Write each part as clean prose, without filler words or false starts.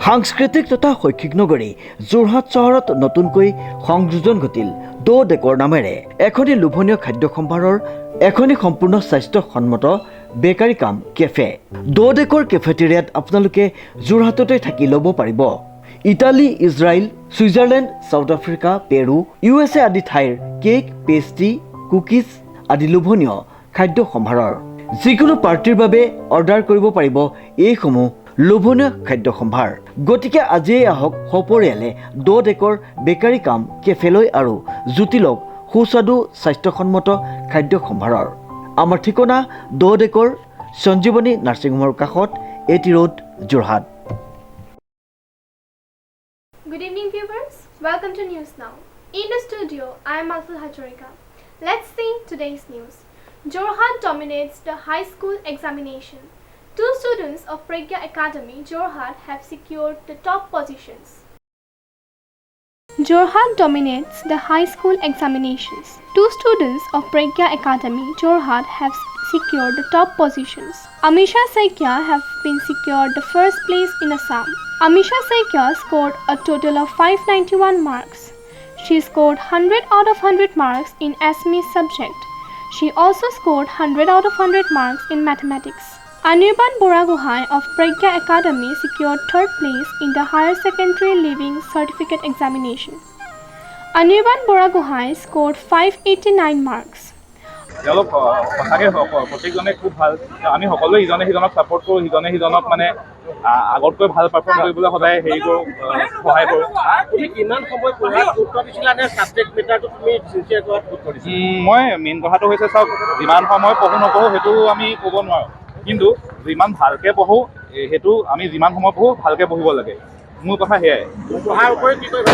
সাংস্কৃতিক তথা শৈক্ষিক নগৰী যোৰহাট চহৰত নতুনকৈ সংযোজন ঘটিল দ ডেকৰ নামেৰে এখনি লোভনীয় খাদ্য সম্ভাৰৰ এখনি সম্পূৰ্ণ স্বাস্থ্যসন্মত বেকাৰী কাম কেফে। দ ডেকৰ কেফেটেৰিয়াত আপোনালোকে যোৰহাটতে থাকি ল'ব পাৰিব Italy, Israel, Switzerland, South Africa, Peru, USA আদি ঠাইৰ কেক, পেষ্ট্ৰি, কুকিজ আদি লোভনীয় খাদ্য সম্ভাৰৰ। যিকোনো পাৰ্টিৰ বাবে অৰ্ডাৰ কৰিব পাৰিব এইসমূহ লোভনীয় খাদ্য সম্ভাৰ। গতিকে আজিয়ে আহক সপৰিয়ালে দ ডেকৰ বেকাৰী কাম কেফেলৈ আৰু জুতি লওক সুস্বাদু স্বাস্থ্যসন্মত খাদ্য সম্ভাৰৰ। আমাৰ ঠিকনা দ ডেকৰ সঞ্জীৱনী নাৰ্ছিং হোমৰ কাষত AT road, Jorhat. Good evening viewers, welcome to News Now. In the studio, I am Alfil Hajorika. Let's see today's news. Jorhat dominates the high school examination. Two students of Pragya Academy, Jorhat have secured the top positions. Jorhat dominates the high school examinations. Two students of Pragya Academy, Jorhat have secured the top positions. Amisha Saikia have been secured the first place in Assam. Amisha Saikia scored a total of 591 marks. She scored 100 out of 100 marks in Assamese subject. She also scored 100 out of 100 marks in mathematics. Anirban Boragohai of Pragya Academy secured third place in the Higher Secondary Leaving Certificate examination. Anirban Boragohai scored 589 marks. তেওঁলোক সঁচাকৈ প্ৰত্যেকজনে খুব ভাল। আমি সকলোৱে ইজনে সিজনক support কৰোঁ, সিজনে সিজনক মানে আগতকৈ ভাল পাৰফৰ্ম কৰিবলৈ সদায় হেৰি কৰোঁ, সহায় কৰোঁ। মই মেইন কথাটো হৈছে চাওক, যিমান সময় পঢ়োঁ নপঢ়োঁ সেইটো আমি ক'ব নোৱাৰোঁ, কিন্তু যিমান ভালকৈ পঢ়োঁ সেইটো আমি যিমান সময় পঢ়োঁ ভালকৈ পঢ়িব লাগে। মোৰ কথা সেয়াই। পঢ়াৰ ওপৰত কি কৰিব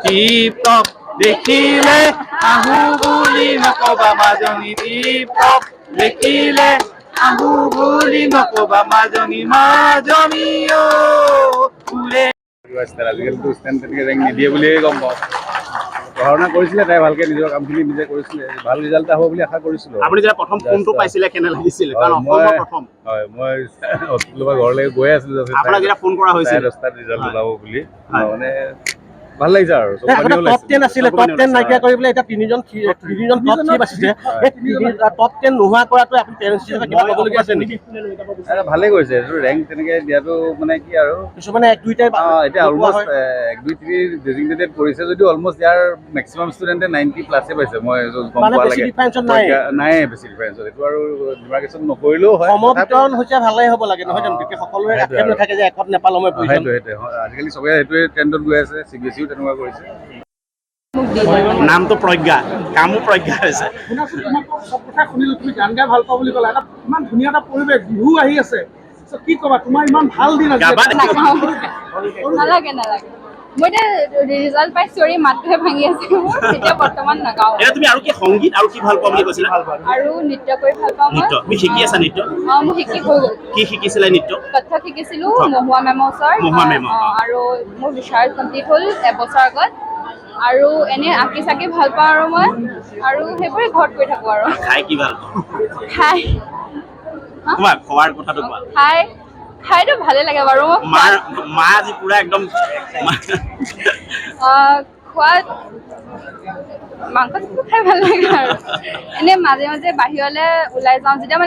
টিপ-টপ দেখিলে আহো বুলি নকবা মাজনী, টিপ-টপ দেখিলে আহো বুলি নকবা মাজনী, মাজনী আজিকালিতো ষ্টেণ্ড তেনেকৈ ৰেংক নিদিয়ে বুলিয়ে গম পাওঁ। পঢ়া শুনা কৰিছিলে তাই ভালকৈ, নিজৰ কামখিনি নিজে কৰিছিলে, ভাল ৰিজাল্ট হ'ব বুলি আশা কৰিছিলোঁ। আপুনি যেতিয়া প্ৰথম ফোনটো পাইছিলে কেনে লাগিছিল? কাৰণ প্ৰথম হয়, মই হস্পিটেলৰ পৰা ঘৰলৈ গৈ আছিলোঁ, আপোনাক যেতিয়া ফোন কৰা হৈছিল 10টাত ৰিজাল্ট ওলাব বুলি, মানে ভাল লাগিছে আৰু। টপ 10 আছিলে, টপ 10 নাইকিয়া কৰিবলৈ এতিয়া তিনিজন টপ 3 বাচিছে। টপ 10 নোহোৱা কৰাটো আপুনি পেৰেণ্টছ হিচাপে কিবা ক'বলগীয়া আছে নেকি? ভালেই কৰিছে, এইটো ৰেংক তেনেকৈ দিয়াটো মানে কি আৰু কিছুমানে 1-2টাই এতিয়া অলমষ্ট 1-2-3 ডেজিগনেটেড কৰিছে যদিও অলমষ্ট ইয়াৰ মেক্সিমাম ষ্টুডেণ্টে 90+ পাইছে। মই গম পোৱা লাগে নাই বেছি ডিফাৰেঞ্চত, এইটো আৰু ডিমাৰ্কেশ্যন নকৰিলেও হয়। সমবিতৰণ হৈছে ভালেই হ'ব লাগে, নহয় জানো? তেতিয়া সকলোৰে আক্ষেপ নাথাকে যে একত নেপাল মই পঢ়িছোঁ। সেইটোৱে আজিকালি চবে সেইটোৱে ট্ৰেণ্ডত গৈ আছে, CBSEও তেনেকুৱা কৰিছে। নামটো প্ৰজ্ঞা, কামো প্ৰজ্ঞা হৈছে। চব কথা শুনিলোঁ, তুমি গান গাই ভাল পাওঁ বুলি ক'লা, এটা ইমান ধুনীয়া এটা পৰিৱেশ, বিহু আহি আছে, কি ক'বা? তোমাৰ ইমান ভাল দিন আছে। নালাগে মই এতিয়া ৰিজাল্ট পাইছো, মাতটোহে ভাঙি আছে মোৰ, এতিয়া বৰ্তমান নাগাওঁ। এতিয়া তুমি আৰু কি সংগীত আৰু কি ভাল পাওঁ বুলি কৈছিলা? আৰু নৃত্য কৰি ভাল পাওঁ। নৃত্য তুমি শিকি আছা? নৃত্য মই শিকি হৈ গ'ল। কি শিকিছিলা নৃত্য? কথক শিকিছিলো মহুৱা মেমৰ ওচৰত, আৰু মোৰ বিচাৰ কমপ্লিট হ'ল এবছৰ আগত। আৰু এনে আঁকি চাকি ভাল পাওঁ আৰু মই, আৰু সেইবোৰে ঘৰত কৰি থাকো। আৰু খাই কি ভাল পাওঁ? খাই তোমাৰ খোৱাৰ কথাটো কোৱা। খাইতো ভালে লাগে বাৰু। মা আজি পুৰা একদম খোৱাত মাংসটো খাই ভাল লাগে। আৰু এনে মাজে মাজে বাহিৰলৈ ওলাই যাওঁ, যেতিয়া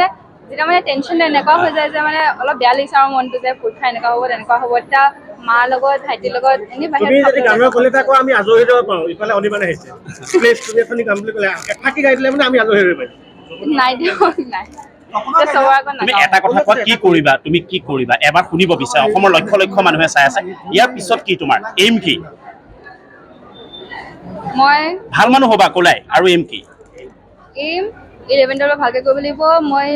মানে টেনশ্যন এনেকুৱা হৈ যায় যে মানে অলপ বেয়া লাগিছে আৰু মনটো, যে পৰীক্ষা এনেকুৱা হ'ব তেনেকুৱা হ'ব, তেতিয়া মাৰ লগত ভাইটিৰ লগত এনেই বাহিৰত গানৰ কলিতা কোৱা আমি আজৰি হৈ যাব পাৰোঁ। ইফালে অনিবানে আহিছে তুমি গাম বুলি ক'লে এফাকি গাই দিলে মানে আমি আজৰি হৈ পাৰিম। নাই তুমি এটা কথা কোৱা, কি কৰিবা? তুমি কি কৰিবা? এবাৰ শুনিব বিচাৰা, অসমৰ লক্ষ লক্ষ মানুহে চাই আছে, ইয়াৰ পিছত কি তোমাৰ এইম কি? মই ভাল মানুহ হ'বা ক'লাই, আৰু এইম কি? এইম 11th ভালকে কৰিব লাগিব। মই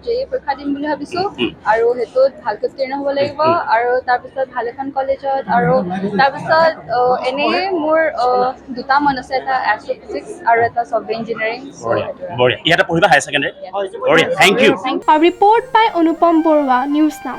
JEE পৰীক্ষা দিম বুলি ভাবিছোঁ, আৰু সেইটোত ভালকৈ উত্তীৰ্ণ হ'ব লাগিব, আৰু তাৰপিছত ভাল এখন কলেজত, আৰু তাৰপিছত এনেই মোৰ 2টা মন আছে, এটা এষ্ট্ৰফিজিক্স আৰু এটা ছফ্টৱেৰ ইঞ্জিনিয়াৰিং। বঢ়িয়া, ইয়াতে পঢ়িবা হায়াৰ ছেকেণ্ডেৰী। বঢ়িয়া, thank you. A report by Anupam Borua, News Now.